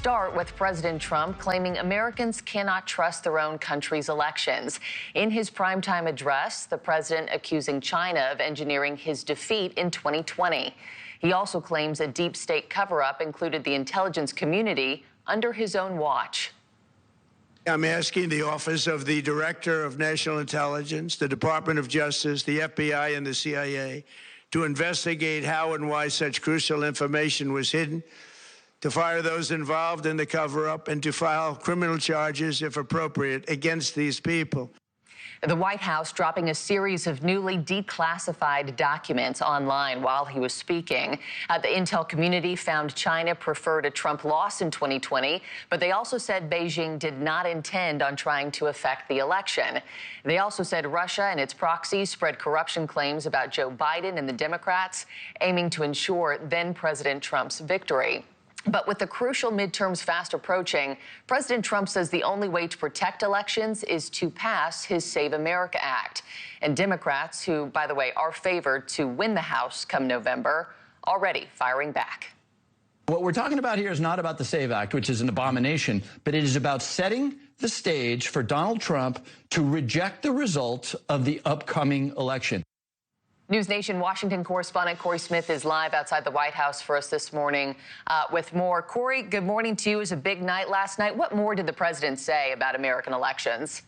start with President Trump claiming Americans cannot trust their own country's elections. In his primetime address, the president accusing China of engineering his defeat in 2020. He also claims a deep state cover-up included the intelligence community under his own watch. I'm asking the Office of the Director of National Intelligence, the Department of Justice, the FBI, and the CIA to investigate how and why such crucial information was hidden, to fire those involved in the cover-up, and to file criminal charges, if appropriate, against these people. The White House dropping a series of newly declassified documents online while he was speaking. The intel community found China preferred a Trump loss in 2020, but they also said Beijing did not intend on trying to affect the election. They also said Russia and its proxies spread corruption claims about Joe Biden and the Democrats, aiming to ensure then-President Trump's victory. But with the crucial midterms fast approaching, President Trump says the only way to protect elections is to pass his Save America Act. And Democrats, who, by the way, are favored to win the House come November, already firing back. What we're talking about here is not about the SAVE Act, which is an abomination, but it is about setting the stage for Donald Trump to reject the results of the upcoming election. News Nation Washington correspondent Corey Smith is live outside the White House for us this morning with more. Corey, good morning to you. It was a big night last night. What more did the president say about American elections?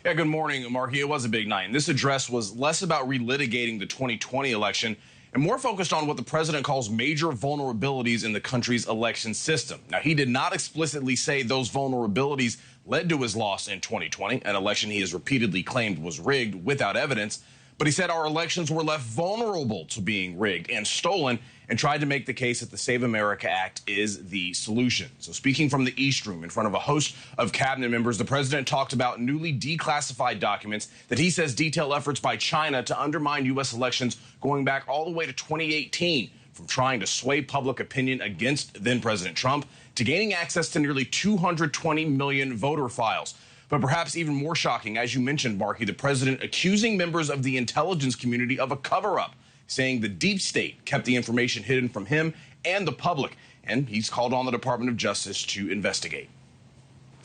Yeah, good morning, Marky. It was a big night. And this address was less about relitigating the 2020 election and more focused on what the president calls major vulnerabilities in the country's election system. Now, he did not explicitly say those vulnerabilities led to his loss in 2020, an election he has repeatedly claimed was rigged without evidence. But he said our elections were left vulnerable to being rigged and stolen, and tried to make the case that the Save America Act is the solution. So speaking from the East Room in front of a host of cabinet members, the president talked about newly declassified documents that he says detail efforts by China to undermine U.S. elections going back all the way to 2018, from trying to sway public opinion against then-President Trump to gaining access to nearly 220 million voter files. But perhaps even more shocking, as you mentioned, Marky, the president accusing members of the intelligence community of a cover-up, saying the deep state kept the information hidden from him and the public, and he's called on the Department of Justice to investigate.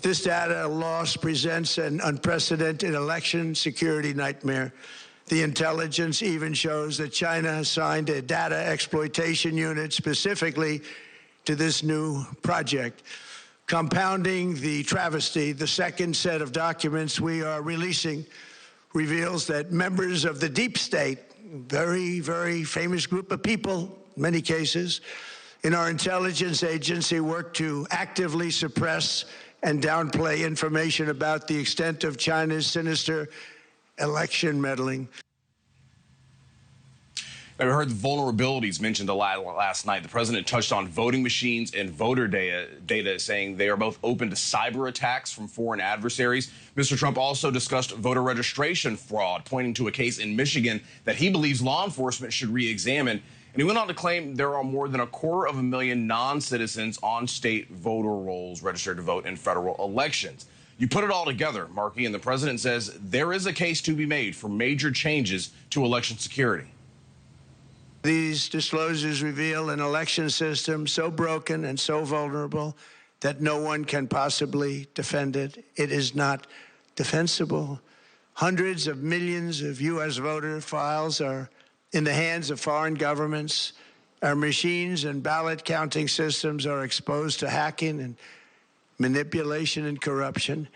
This data loss presents an unprecedented election security nightmare. The intelligence even shows that China assigned a data exploitation unit specifically to this new project. Compounding the travesty, the second set of documents we are releasing reveals that members of the deep state, very, very famous group of people, in many cases, in our intelligence agency work to actively suppress and downplay information about the extent of China's sinister election meddling. We heard the vulnerabilities mentioned last night. The president touched on voting machines and voter data, saying they are both open to cyber attacks from foreign adversaries. Mr. Trump also discussed voter registration fraud, pointing to a case in Michigan that he believes law enforcement should re-examine. And he went on to claim there are more than 250,000 non-citizens on state voter rolls registered to vote in federal elections. You put it all together, Marky, and the president says there is a case to be made for major changes to election security. These disclosures reveal an election system so broken and so vulnerable that no one can possibly defend it. It is not defensible. Hundreds of millions of U.S. voter files are in the hands of foreign governments. Our machines and ballot counting systems are exposed to hacking and manipulation and corruption.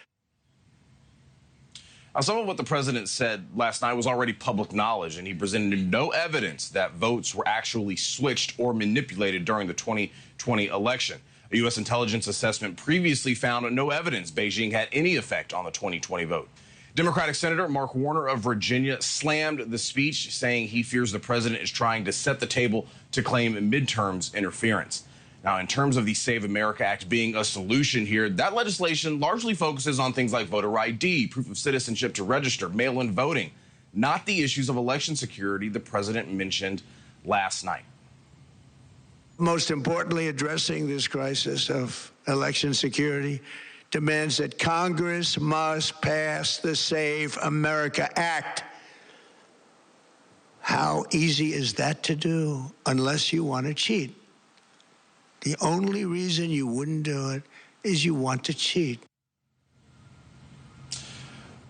Now, some of what the president said last night was already public knowledge, and he presented no evidence that votes were actually switched or manipulated during the 2020 election. A U.S. intelligence assessment previously found no evidence Beijing had any effect on the 2020 vote. Democratic Senator Mark Warner of Virginia slammed the speech, saying he fears the president is trying to set the table to claim midterms interference. Now, in terms of the Save America Act being a solution here, that legislation largely focuses on things like voter ID, proof of citizenship to register, mail-in voting, not the issues of election security the president mentioned last night. Most importantly, addressing this crisis of election security demands that Congress must pass the Save America Act. How easy is that to do unless you want to cheat? The only reason you wouldn't do it is you want to cheat.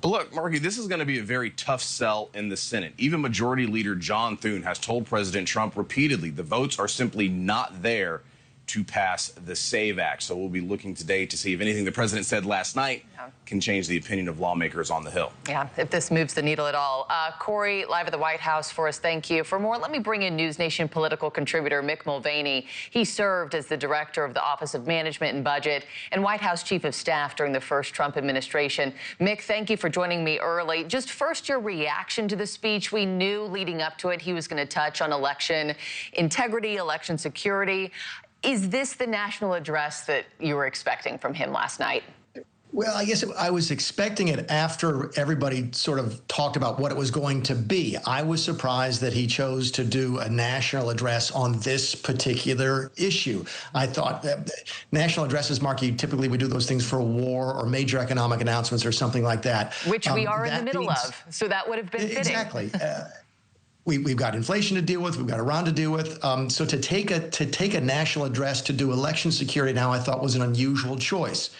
But look, Marky, this is going to be a very tough sell in the Senate. Even Majority Leader John Thune has told President Trump repeatedly the votes are simply not there to pass the SAVE Act. So we'll be looking today to see if anything the president said last night can change the opinion of lawmakers on the Hill. Yeah, if this moves the needle at all. Corey, live at the White House for us, thank you. For more, let me bring in News Nation political contributor Mick Mulvaney. He served as the director of the Office of Management and Budget and White House Chief of Staff during the first Trump administration. Mick, thank you for joining me early. Just first, your reaction to the speech. We knew leading up to it he was going to touch on election integrity, election security. Is this the national address that you were expecting from him last night? Well, I guess I was expecting it after everybody sort of talked about what it was going to be. I was surprised that he chose to do a national address on this particular issue. I thought that national addresses, Mark, you typically would do those things for a war or major economic announcements or something like that. Which we are in the middle of, so that would have been fitting. Exactly. We've got inflation to deal with. We've got Iran to deal with. So to take a national address to do election security now, I thought was an unusual choice.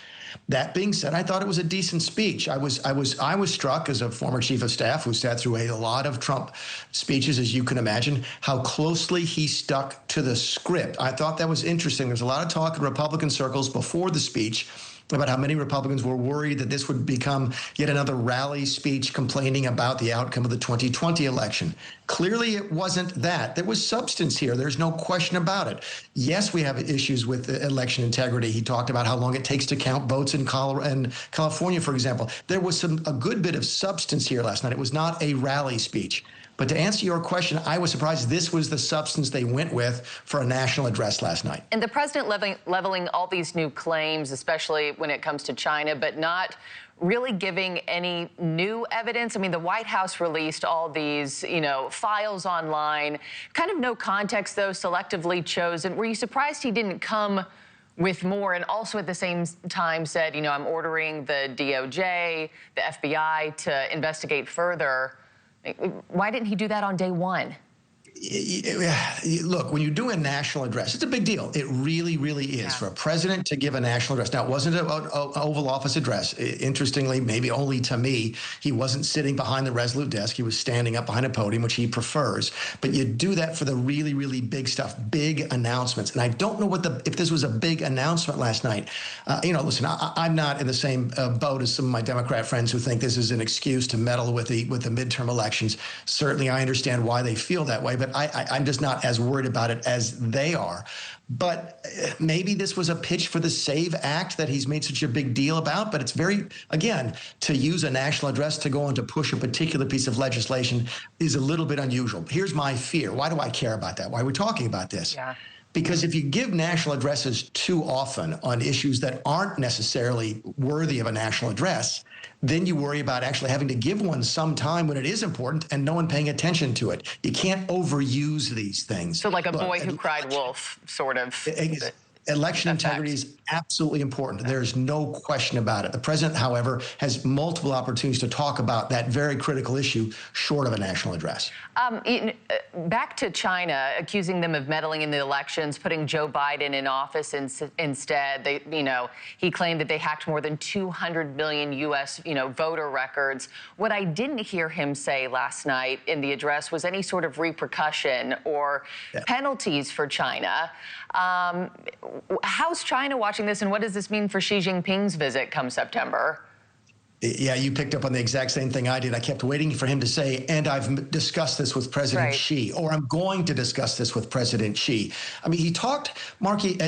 That being said, I thought it was a decent speech. I was struck as a former chief of staff who sat through a lot of Trump speeches, as you can imagine, how closely he stuck to the script. I thought that was interesting. There's a lot of talk in Republican circles before the speech about how many Republicans were worried that this would become yet another rally speech complaining about the outcome of the 2020 election. Clearly, it wasn't that. There was substance here. There's no question about it. Yes, we have issues with election integrity. He talked about how long it takes to count votes in California, for example. There was a good bit of substance here last night. It was not a rally speech. But to answer your question, I was surprised this was the substance they went with for a national address last night. And the president leveling all these new claims, especially when it comes to China, but not really giving any new evidence. I mean, the White House released all these, files online, kind of no context, though, selectively chosen. Were you surprised he didn't come with more, and also at the same time said, I'm ordering the DOJ, the FBI to investigate further? Why didn't he do that on day one? Look, when you do a national address, it's a big deal. It really, really is for a president to give a national address. Now, it wasn't an Oval Office address. Interestingly, maybe only to me, he wasn't sitting behind the Resolute desk. He was standing up behind a podium, which he prefers. But you do that for the really, really big stuff, big announcements. And I don't know if this was a big announcement last night. Listen, I'm not in the same boat as some of my Democrat friends who think this is an excuse to meddle with the midterm elections. Certainly, I understand why they feel that way, but I'm just not as worried about it as they are. But maybe this was a pitch for the SAVE Act that he's made such a big deal about. But it's again, to use a national address to go on to push a particular piece of legislation is a little bit unusual. Here's my fear. Why do I care about that? Why are we talking about this? Yeah. Because if you give national addresses too often on issues that aren't necessarily worthy of a national address, then you worry about actually having to give one sometime when it is important and no one paying attention to it. You can't overuse these things. So like a boy who cried wolf, sort of. Election integrity is absolutely important. There's no question about it. The president, however, has multiple opportunities to talk about that very critical issue short of a national address. Back to China, accusing them of meddling in the elections, putting Joe Biden in office instead. He claimed that they hacked more than 200 million U.S. voter records. What I didn't hear him say last night in the address was any sort of repercussion or penalties for China. How's China watching this, and what does this mean for Xi Jinping's visit come September? Yeah, you picked up on the exact same thing I did. I kept waiting for him to say, and I've discussed this with President Xi, or I'm going to discuss this with President Xi. I mean, he talked, Marky,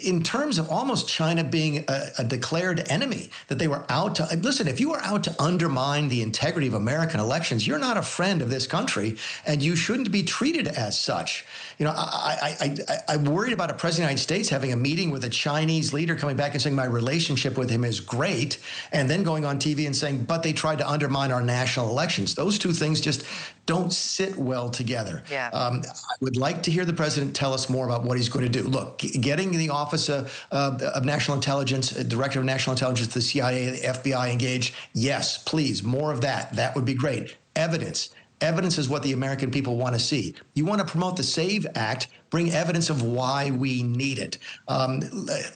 in terms of almost China being a declared enemy, that they were out to, listen, if you are out to undermine the integrity of American elections, you're not a friend of this country, and you shouldn't be treated as such. I'm worried about a president of the United States having a meeting with a Chinese leader coming back and saying my relationship with him is great, and then going on TV and saying, but they tried to undermine our national elections. Those two things just don't sit well together. Yeah. I would like to hear the president tell us more about what he's going to do. Look, getting the Office of National Intelligence, Director of National Intelligence, the CIA, the FBI engaged, yes, please, more of that. That would be great. Evidence. Evidence is what the American people want to see. You want to promote the SAVE Act, bring evidence of why we need it.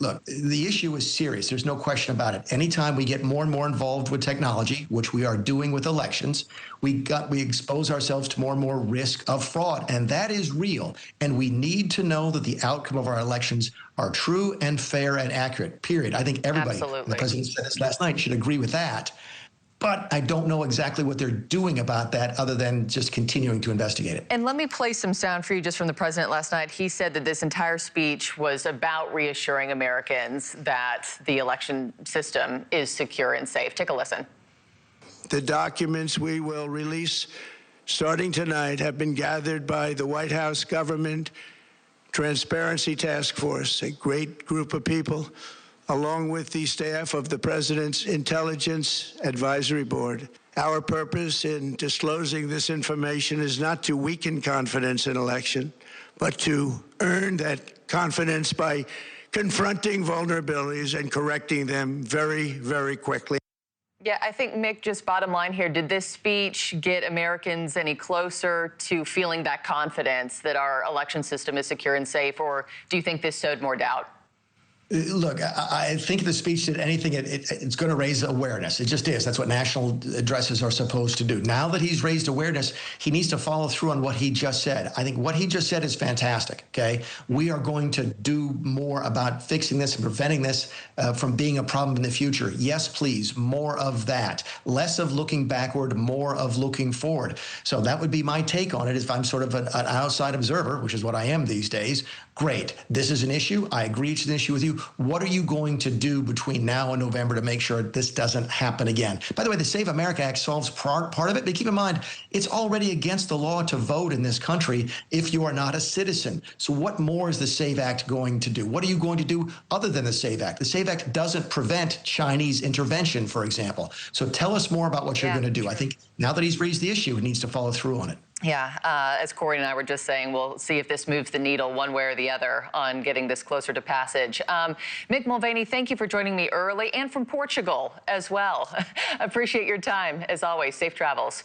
Look, the issue is serious. There's no question about it. Anytime we get more and more involved with technology, which we are doing with elections, we expose ourselves to more and more risk of fraud, and that is real. And we need to know that the outcome of our elections are true and fair and accurate, period. I think everybody, Absolutely. the president said this last night, should agree with that. But I don't know exactly what they're doing about that other than just continuing to investigate it. And let me play some sound for you just from the president last night. He said that this entire speech was about reassuring Americans that the election system is secure and safe. Take a listen. The documents we will release starting tonight have been gathered by the White House Government Transparency Task Force, a great group of people, along with the staff of the President's Intelligence Advisory Board. Our purpose in disclosing this information is not to weaken confidence in election, but to earn that confidence by confronting vulnerabilities and correcting them very, very quickly. Yeah, I think, Mick, just bottom line here, did this speech get Americans any closer to feeling that confidence that our election system is secure and safe, or do you think this sowed more doubt? Look, I think the speech did anything, it's going to raise awareness. It just is. That's what national addresses are supposed to do. Now that he's raised awareness, he needs to follow through on what he just said. I think what he just said is fantastic, okay? We are going to do more about fixing this and preventing this from being a problem in the future. Yes, please, more of that. Less of looking backward, more of looking forward. So that would be my take on it if I'm sort of an outside observer, which is what I am these days. Great. This is an issue. I agree it's an issue with you. What are you going to do between now and November to make sure this doesn't happen again? By the way, the Save America Act solves part of it, but keep in mind, it's already against the law to vote in this country if you are not a citizen. So what more is the Save Act going to do? What are you going to do other than the Save Act? The Save Act doesn't prevent Chinese intervention, for example. So tell us more about what you're going to do. I think now that he's raised the issue, he needs to follow through on it. Yeah, as Corey and I were just saying, we'll see if this moves the needle one way or the other on getting this closer to passage. Mick Mulvaney, thank you for joining me early and from Portugal as well. Appreciate your time, as always. Safe travels.